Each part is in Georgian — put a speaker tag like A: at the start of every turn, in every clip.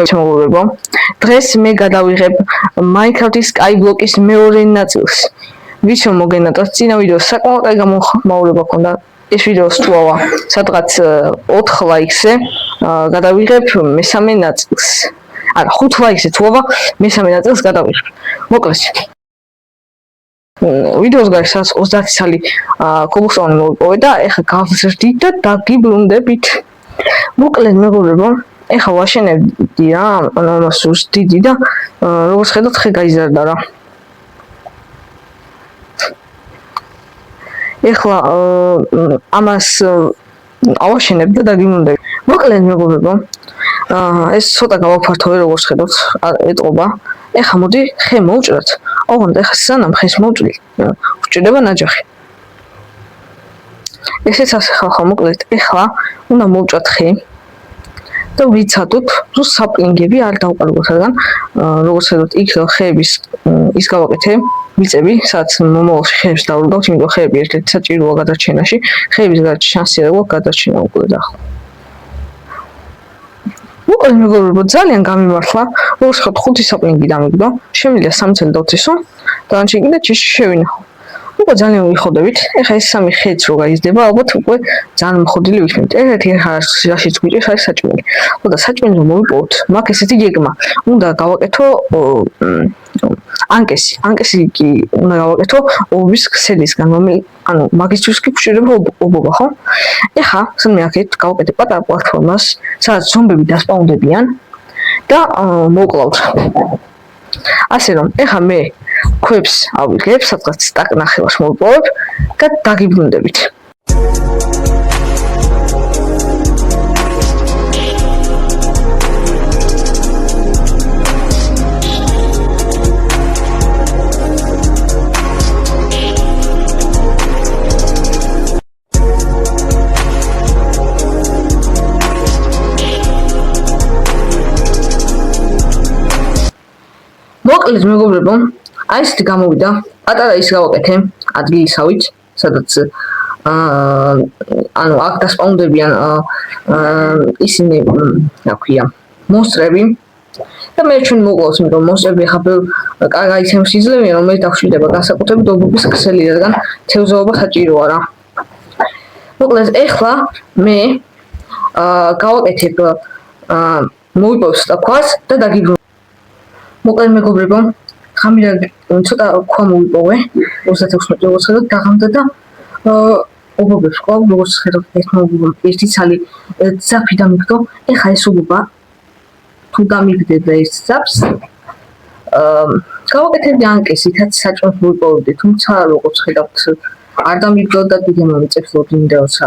A: მოგებო. დღეს მე გადავიღებ Minecraft-ის Skyblock-ის მეორე ნაწილს. ვისო მოგენატოს წინა ვიდეოს საკმაოდ კაი გამოხმაურება ქონდა. ეს ვიდეო სტუავა სადღაც 4 ლაიქზე გადავიღებ მესამე ნაწილს. არა 5 ლაიქზე თუავა მესამე ნაწილს გადავიღებ. მოკლედ ვიდეოს გარშ 30 წელი კობლსტოუნი მოვიპოვე და ეხლა გავზრდით და დაგიბრუნდებით. მოკლედ მეგობრებო, ეხლა ვაშენებდი რა, ამას ვსდიდი და როგორც ხედავთ ხე გაიზარდა რა. ეხლა ამას ავაშენებ და დაგიბრუნდები. მოკლედ მეგობრებო, ეს ცოტა გავაფართოვე როგორც ხედავთ, ეტყობა. ეხლა მოდი ხე მოვჭრათ. ოღონდ ეხლა სანამ ხეს მოვჭრი, ვჭირდება ნაჯახი. ესეც ასე ხალხო, მოკლედ ეხლა უნდა მოვჭრათ ხე და ვიცადოთ, რომ საპლინგები არ დავყაროთ, რადგან როგორც ხედავთ, იქ ხეების ის გავაკეთე, მიწები, სადაც მომავალში ხეებს დავუდგავთ, იმიტომ ხეები ერთ-ერთი საჭიროა გადარჩენაში, ხეების გადარჩენას გადარჩენა უკლედ ახლა. მოკლედ მეგობრებო, ძალიან გამიმართლა, როგორც ხედავთ 5 საპლინგი დამიგდო, შემიძლია 3 წელი დავწესო, დანარჩენი კიდე ჭიში შევინახო. უკვე ძალიან ვიხოდებით, ეხლა ეს 3 ხეც რო გაიზრდება, ალბათ უკვე ძალიან მოხდილი ვიქნებით. ერთ-ერთი რაშიც გვიჭირს არის საჭმელი. ხო და საჭმელი რომ მოვიპოვოთ, მაგ ესეთი გეგმა. უნდა გავაკეთო ანკესი კი უნდა გავაკეთო ობის ქსელისგან, ანუ მაგისთვის კი გვჭირდება ობობა, ხო? ეხლა სანამ აქეთ გავაკეთე პატარა პლატფორმას, სადაც ზომბები დასპაუნდებიან და მოკლავთ. ასე რომ, ეხლა მე ქვებს ავიღებ, სადღაც სტაკნახევარს მოვიპოვებ და დაგიბრუნდებით. მოკლედ მეგობრებო, აი ესეთი გამოვიდა, პატარა ის გავაკეთე ადგილისავით, სადაც ანუ აქ დასპაუნდებიან ისინი, რა ქვია, მონსტრები. და მე ჩვენ მოკლავს, იმიტომ მონსტრები ახლა კარგ აიტემს იძლევიან, რომელიც დაგვჭირდება განსაკუთრებით ობობის ქსელი, რადგან თევზაობა საჭიროა რა. მოკლედ ეხლა მე გავაკეთებ მოვიპოვებ სტაქვას და დაგიბრუნდები. მოკლედ მეგობრებო, ხამირა ცოტა ქვა მოვიპოვე, 36 მეტრი როგორც ხედავთ, დაღამდა და ობობებს ყავ, როგორც ხედავთ, ერთი ცალი ძაფი დამიგდო. ეხლა ეს ობობა თუ დამიგდებ ეს ძაფს, გავაკეთებდი ანკესითაც საჭმელს მოვიპოვებდი, თუმცა როგორც ხედავთ, არ დამიგდო და დიდი მომიწევს ლოდინდა როცა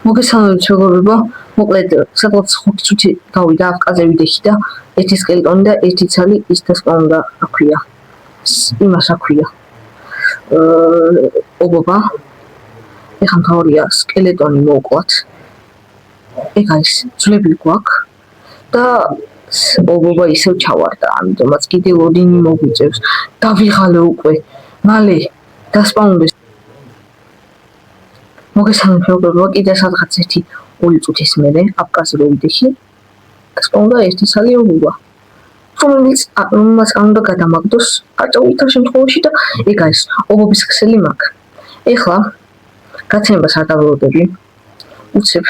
A: მოგესალმებით მეგობრებო, მოკლედ სადღაც 5 წუთი გავიდა აფკაზე ვიდექი და ერთი სკელეტონი და ერთი ცალი ის დასპაუნდა, რა ქვია, იმას რა ქვია, ობობა. ეხლა მთავარია სკელეტონი მოვკლათ. ეგ არის ძვლები გვაქვს და ობობა ისევ ჩავარდა, ამიტომაც კიდე ლოდინი მოგვიწევს. დავიღალე უკვე, მალე დასპაუნდეს. მოგესალმებით მეგობრებო, კიდე სადღაც 1-2 წუთის მერე აფკაზე რო ვიდექი, დასპაუნდა ერთი ცალი ობობა. რომელიც უნდა გადამაგდოს არწაუვითარ შემთხვევაში და ეგ არის ობობის ქსელი მაქვს. ეხლა გაცემებას არ დაველოდები, უცებ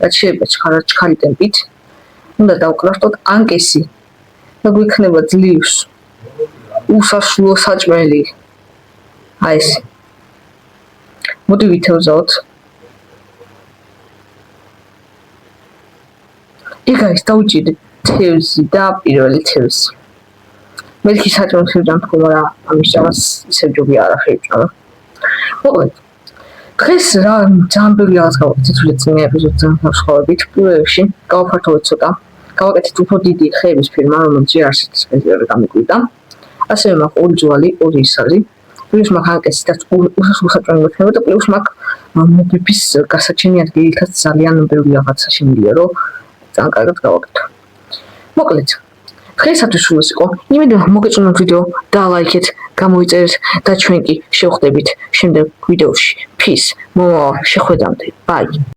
A: რაც შეიძლება ჩქარი ტემპით, უნდა დავკრაფტოთ ანკესი და გვიქნება ძლივს უსასრულო საჭმელი. აი ეს. მოდი ვითევზაოთ. ეგ არის დავჭირე თევზი და პირველი თევზი. მერქი საჭმელს ვიჯამთქო, მაგრამ ამის ჯამას ისევ ჯობია არაფერი ვჭამა. მოკლედ, დღეს რა ძალიან ბევრი რაღაც გავაკეთეთ, ვიდრე წინა ეპიზოდზე განსხვავებით. პირველ რიგში გავაფართოვეთ ცოტა, გავაკეთეთ უფრო დიდი ხეების ფირმა, რომელიც ჯერ არ სპეციალურად გამიკვირდა. ასევე მაქვს 2 ძვალი, 2 ისარი. პლუს მაქვს ანკესი და უსასრულო საჭმელი მოქნება და პლუს მაქვს მობების გასაჩენი ადგილითაც ძალიან ბევრი რაღაცა შემიძლია, რომ ძალიან კარგად გავაკეთო. მოკლედ, დღეისათვის სულ ეს იყო. იმედია მოგეწონათ ვიდეო და ლაიქეთ, გამოიწერეთ და ჩვენ კი შევხვდებით შემდეგ ვიდეოში. Peace. მომავალ შეხვედრამდე. Bye.